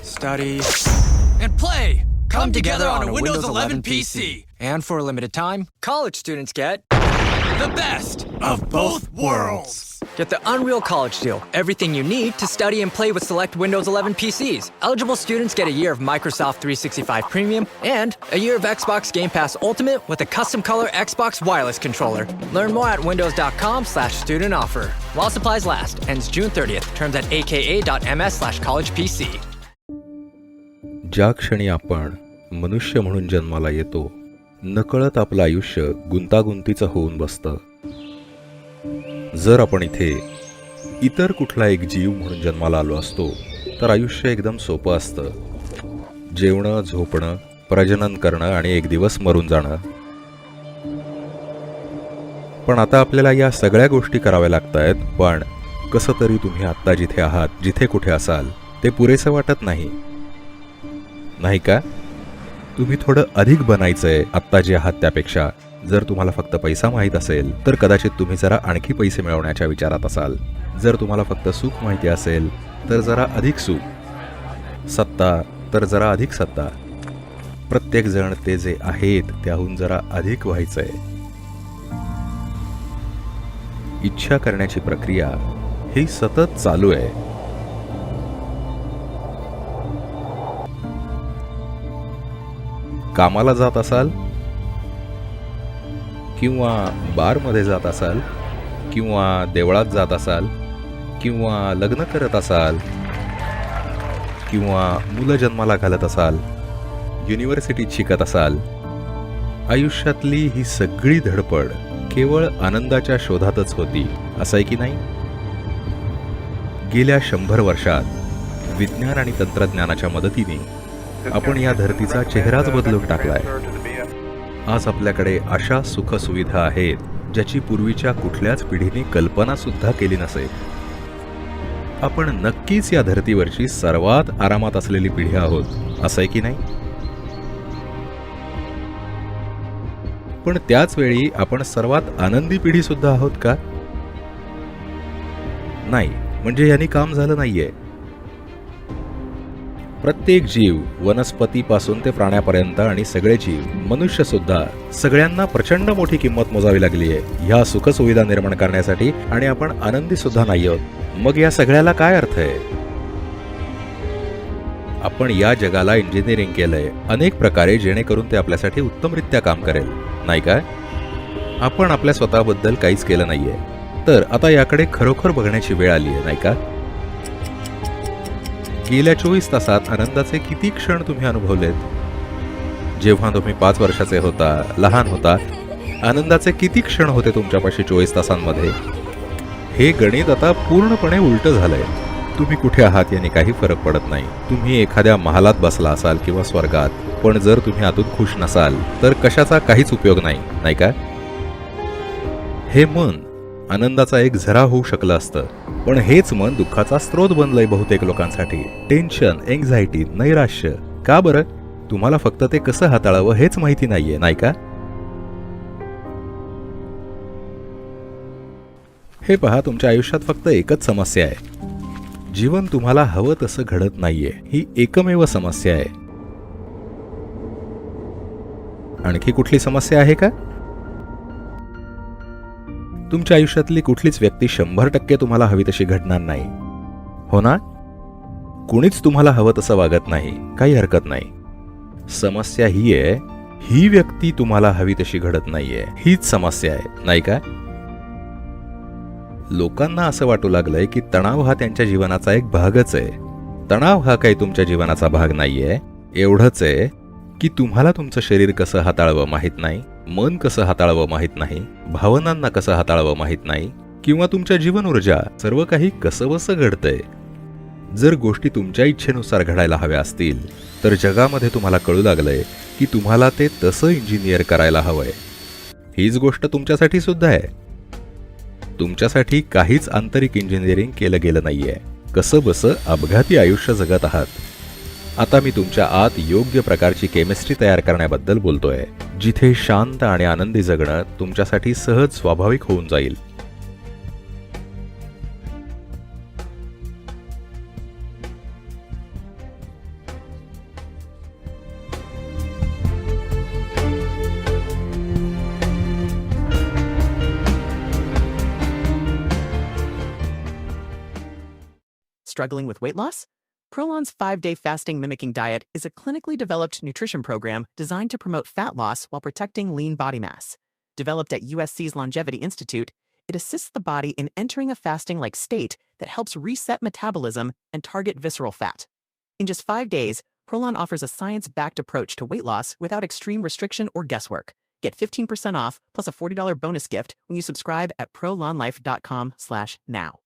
study, and play come together on a Windows 11 PC. And for a limited time, college students get The best of both worlds. Get the Unreal College Deal. Everything you need to study and play with select Windows 11 PCs. Eligible students get a year of Microsoft 365 Premium and a year of Xbox Game Pass Ultimate with a custom color Xbox wireless controller. Learn more at windows.com/student offer. While supplies last. Ends June 30th. Terms at aka.ms/collegepc. ज्या क्षणी आपण मनुष्य म्हणून जन्माला येतो, नकळत आपलं आयुष्य गुंतागुंतीचं होऊन बसतं. जर आपण इथे इतर कुठला एक जीव म्हणून जन्माला आलो असतो तर आयुष्य एकदम सोपं असतं. जेवणं, झोपणं, प्रजनन करणं आणि एक दिवस मरून जाणं. पण आता आपल्याला या सगळ्या गोष्टी कराव्या लागतायत. पण कसं तरी तुम्ही आत्ता जिथे आहात, जिथे कुठे असाल, ते पुरेसं वाटत नाही, नाही का? तुम्ही थोडं अधिक बनायचंय आत्ता जे आहात त्यापेक्षा. जर तुम्हाला फक्त पैसा माहीत असेल तर कदाचित तुम्ही जरा आणखी पैसे मिळवण्याच्या विचारात असाल. जर तुम्हाला फक्त सुख माहिती असेल तर जरा अधिक सुख, सत्ता तर जरा अधिक सत्ता. प्रत्येक जण ते जे आहेत त्याहून जरा अधिक व्हायचंय. इच्छा करण्याची प्रक्रिया ही सतत चालू आहे. कामाला जात असाल किंवा बारमध्ये जात असाल किंवा देवळात जात असाल किंवा लग्न करत असाल किंवा मुलं जन्माला घालत असाल, युनिव्हर्सिटीत शिकत असाल, आयुष्यातली ही सगळी धडपड केवळ आनंदाच्या शोधातच होती, असं आहे की नाही? गेल्या 100 वर्षात विज्ञान आणि तंत्रज्ञानाच्या मदतीने आपण या धरतीचा चेहराच बदलून टाकलाय. आज आपल्याकडे अशा सुखसुविधा आहेत ज्याची पूर्वीच्या कुठल्याच पिढीने कल्पना सुद्धा केली नसेल. आपण नक्कीच या धर्तीवरची सर्वात आरामात असलेली पिढी आहोत, असं आहे की नाही? पण त्याच वेळी आपण सर्वात आनंदी पिढी सुद्धा आहोत का? नाही, म्हणजे यांनी काम झालं नाहीये. प्रत्येक जीव, वनस्पतीपासून ते प्राण्यापर्यंत आणि सगळे जीव, मनुष्य सुद्धा, सगळ्यांना प्रचंड मोठी किंमत मोजावी लागली आहे ह्या सुखसुविधा निर्माण करण्यासाठी, आणि आपण आनंदी सुद्धा नाही आहोत. मग या सगळ्याला काय अर्थ आहे? आपण या जगाला इंजिनिअरिंग केलंय अनेक प्रकारे जेणेकरून ते आपल्यासाठी उत्तमरित्या काम करेल, नाही काय? आपण आपल्या स्वतःबद्दल काहीच केलं नाहीये. तर आता याकडे खरोखर बघण्याची वेळ आली आहे, नाही का? गेल्या 24 तासात आनंदाचे किती क्षण तुम्ही अनुभवलेत? जेव्हा तुम्ही 5 वर्षाचे होता, लहान होता, आनंदाचे किती क्षण होते तुमच्यापाशी 24 तासांमध्ये? हे गणित आता पूर्णपणे उलटं झालंय. तुम्ही कुठे आहात याने काही फरक पडत नाही. तुम्ही एखाद्या महालात बसला असाल किंवा स्वर्गात, पण जर तुम्ही आतून खुश नसाल तर कशाचा काहीच उपयोग नाही, नाही का? हे मन आनंदाचा एक झरा होऊ शकलं असतं, पण हेच मन दुःखाचा स्रोत बनलंय बहुतेक लोकांसाठी. टेन्शन, एन्झायटी, नैराश्य. का बरं? तुम्हाला फक्त ते कसं हाताळावं हेच माहिती नाहीये, नाही का? हे पहा, तुमच्या आयुष्यात फक्त एकच समस्या आहे. जीवन तुम्हाला हवं तसं घडत नाहीये, ही एकमेव समस्या आहे. आणखी कुठली समस्या आहे का? तुमच्या आयुष्यातली कुठलीच व्यक्ती 100% तुम्हाला हवी तशी घडणार नाही, हो ना? कुणीच तुम्हाला हवं तसं वागत नाही, काही हरकत नाही. समस्या ही आहे, ही व्यक्ती तुम्हाला हवी तशी घडत नाहीये, हीच समस्या आहे, नाही का? लोकांना असं वाटू लागलंय की तणाव हा त्यांच्या जीवनाचा एक भागच आहे. तणाव हा काही तुमच्या जीवनाचा भाग नाहीये. एवढंच आहे की तुम्हाला तुमचं शरीर कसं हाताळावं माहीत नाही, मन कसं हाताळावं माहीत नाही, भावनांना कसं हाताळावं माहीत नाही, किंवा तुमच्या जीवन ऊर्जा, सर्व काही कसंबसं घडतंय. जर गोष्टी तुमच्या इच्छेनुसार घडायला हव्या असतील तर जगामध्ये तुम्हाला कळू लागलंय की तुम्हाला ते तसं इंजिनियर करायला हवंय. हीच गोष्ट तुमच्यासाठी सुद्धा आहे. तुमच्यासाठी काहीच आंतरिक इंजिनिअरिंग केलं गेलं नाहीये. कसंबसं अपघाती आयुष्य जगत आहात. आता मी तुमच्या आत योग्य प्रकारची केमिस्ट्री तयार करण्याबद्दल बोलतोय, जिथे शांत आणि आनंदी जगणं तुमच्यासाठी सहज स्वाभाविक होऊन जाईल. struggling with weight loss? Prolon's 5-day fasting mimicking diet is a clinically developed nutrition program designed to promote fat loss while protecting lean body mass. Developed at USC's Longevity Institute, it assists the body in entering a fasting-like state that helps reset metabolism and target visceral fat. In just 5 days, Prolon offers a science-backed approach to weight loss without extreme restriction or guesswork. Get 15% off plus a $40 bonus gift when you subscribe at prolonlife.com/now.